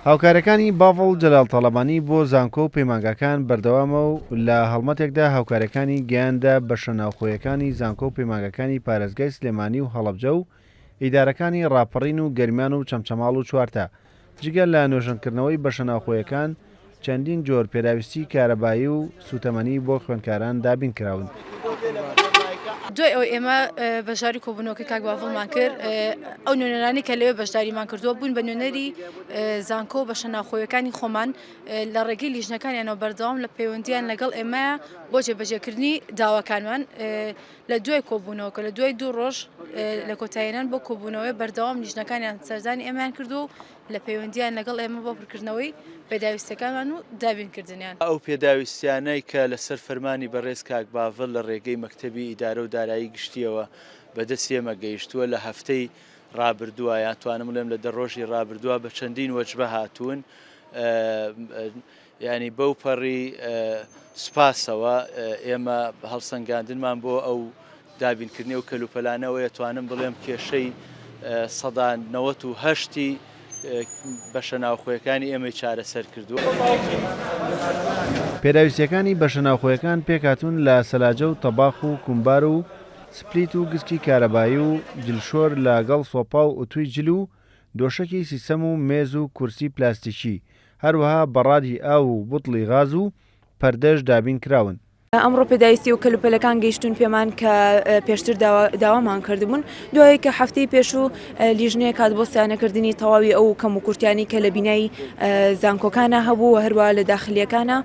هاوکارەکانی باڤڵ جەلال تەڵەبانی بۆ زانکۆ و پەیمانگەکان بەردەوامە و لە هەڵمەتێکدا هاوکارەکانی گەیاندا بەشە ناوخۆیەکانی زانکۆ و پەیمانگەکانی پارێزگای سلێمانی و هەڵەبجە و ئیدارەکانی ڕاپەڕین و گەرمیان و چەمچەماڵ و چوارتە جگە لە نوێژەنکردنەوەی بەشە ناوخۆیەکان چەندین جۆر پێداویستی کارەبایی و سوتەمەنی بۆ خوێندکاران دابین کراون. دوای ئەو ئێمە بەشداری کۆبوونەوەکەی کاک باڤڵمان کرد ئەو نوێنەرانی کە لەوێ بەشداریمان کردووە بوون بە نوێنەری زانکۆ و بەشە ناوخۆیەکانی خۆمان لە ڕێگەی لیژنەکانیانەوە بەردەوام لە پەیوەندیان لەگەڵ ئێمەیە بۆ جێبەجێکردنی داواکانمان لە دوای کۆبوونەوە کە لە دوای 2 ڕۆژ لە کۆتاییان بۆ کۆبوونەوەی بەردەوام لیژنەکانیان سەردانی ئێمەیان کردو لە پەیوەندیان لەگەڵ ئێمە بۆ پڕکردنەوەی پێداویستەکانمان و دابینکردنیان. ئەو پێداویستیانەی کە لەسەر فەرمانی بەڕێز کاک باڤڵ لە ڕێگەی مەکتەبی ئیدارە و دارایی گشتیەوە بەدەست ئێمە گەیشتووە لە هەفتەی ڕابردووە یان توانم بڵێم لە 10 ڕۆژی ڕابردووە بە چەندین وەجبە هاتوون ینی بەو پەڕی سوپاسەوە ئێمە هەڵسەنگاندنمان بۆ ئەو دابینکردنی و کەلوپەلانەوەی توانم بڵێم کێشەی 98 بەشە ناوخۆیەکانی ئێمەی چارەسەر کردووە. پێداویستیەکانی بەشە ناوخۆیەکان پێکهاتوون لە سەلاجە و تەباخ و کومبار و سپلیت و گسکی کارەبایی و جلشۆر لەگەڵ سۆپا و ئوتوی جل و دۆشەکی سیسەم و مێز و کورسی پلاستیکی هەروەها بەڕادی ئاو و بوتڵی غاز و پەردەش دابین کراون. ئەمڕۆ پێداویستی و کەلوپەلەکان گەیشتون پێمان کە پێشتر داوامان کردبوون دوای کە هەفتەی پێش و لیژنەیە کات بۆ سیانەکردنی تەواوی ئەو کەم و کورتیانی کە لە بینایی زانکۆکانە هەبوو و هەروە لە داخلیەکانە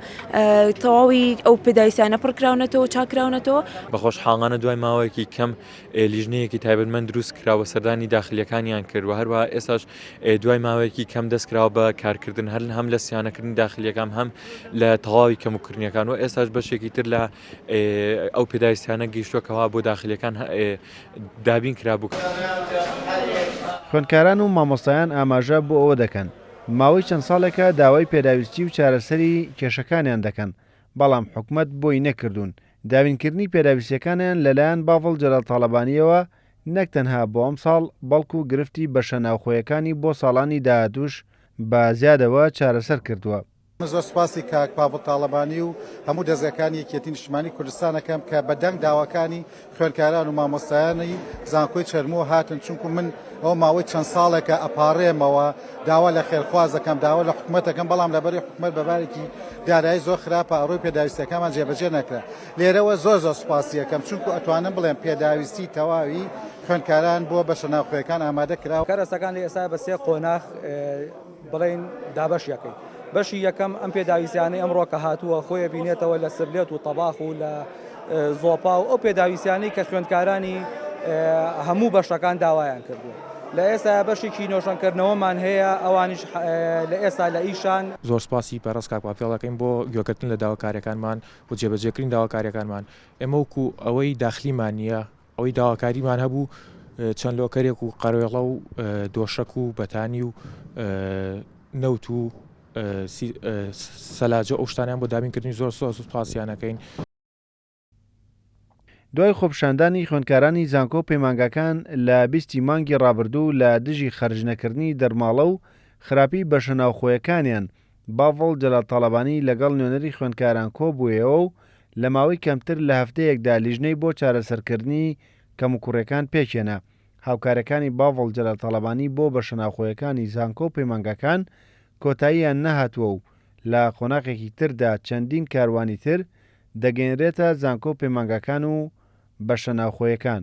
تەواوی ئەو پێداویستیانە پڕکراونەتەوە چاکراونەتەوە بەخۆشحاڵانە دوای ماوەیەکی کەم لیژنەیەکی تایبەتمەند دروست کراوە سەردانی داخلیەکانیان کردوە هەروە ئێستاش دوای ماوەیەکی کەم دەستکراوە بە کارکردن هەم لە سیانەکردنی داخلیەکان هەم لە تەواوی کەموکردنیەکان و ئێستاش بەشێکی تر لە ئەو پێداویستیانە گەیشتووەکەوە بۆ داخلیەکان دابین کرابوو. خوێندکاران و مامۆستایان ئاماژە بۆ ئەوە دەکەن ماوەی چەند ساڵێکە داوای پێداویستی و چارەسەری کێشەکانیان دەکەن بەڵام حکوومەت بۆی نەکردوون. دابینکردنی پێداویستیەکانیان لەلایەن باڤڵ جەلال تەڵەبانیەوە نەک تەنها بۆ ئەم ساڵ بەڵکو و گرفتی بەشە ناوخۆیەکانی بۆ ساڵانی داهاتووش بە زیادەوە چارەسەر کردووە. زۆر سپاسی کاک باڤڵ تاڵەبانی و هەموو دەستگاکانی یەکێتی نیشتیمانی کوردستانەکەم کە بەدەنگ داواکانی خوێندکاران و مامۆستایانی زانکۆی چەرمۆ هاتن چونکو من ئەو ماوەی چەند ساڵێکە ئەپارڕێمەوە داوا لە خێرخوازەکەم داوا لە حکوومەتەکەم بەڵام لەبەری حکوومەت بەبارێکی دارایی زۆر خراپە ئەڕۆی پێداویستەکەمان جێبەجێ نەکرا لێرەوە زۆر سوپاسیەکەم چونکو ئەتوانم بڵێم پێداویستی تەواوی خوێندکاران بۆ بەشە ناوخۆیەکان ئامادە کراوە. کارەسەکانی ئێستا بە 3 قۆناغ بڵێن دابەشیەکەی بەشی یەکەم ئەم پێداویستیانەی ئەمڕۆ کە هاتووە خۆی بینێتەوە لە سبلێت و تەباخ و لە زۆپا و ئەو پێداویستیانەی کە خوێندکارانی هەموو بەشەکان داوایان کردووە لە ئێستا بەشێکی نۆشانکردنەوەمان هەیە ئەوانیش لە ئێستا لە ئیشان. زۆر سپاسی پەرست کاک باڤڵ دەکەین بۆ گوێگرتن لە داواکاریەکانمان و جێبەجێکردنی داواکاریەکانمان ئێمە وەکو ئەوەی داخلیمان نییە ئەوەی داواکاریمان هەبوو چەند لۆکەرێک و قەرێڵە و دۆشک و بەتانی و نەوت و سەلاجە ئەو شتانیان بۆ دابینکردنی زۆر سوپاسیانەکەین. دوای خۆپشاندانی خوێندکارانی زانکۆ پەیمانگەکان لە 20 مانگی ڕابردوو لە دژی خەرجنەکردنی دەرماڵە و خراپی بەشە ناوخۆیەکانیان باڤڵ جەلال تەڵەبانی لەگەڵ نوێنەری خوێندکاران کۆبوویەوە و لە ماوەی کەمتر لە هەفتەیەکدا لیژنەی بۆ چارەسەرکردنی کەموکوڕەکان پێکێنا. هاوکارەکانی باڤڵ جەلال تەڵەبانی بۆ بەشە ناوخۆیەکانی زانکۆ پەیمانگەکان کۆتاییان نەهاتووە و لە قۆناغێکی تردا چەندین کاروانی تر دەگەێنرێتە زانکۆ پەیمانگەکان و بەشە ناوخۆیەکان.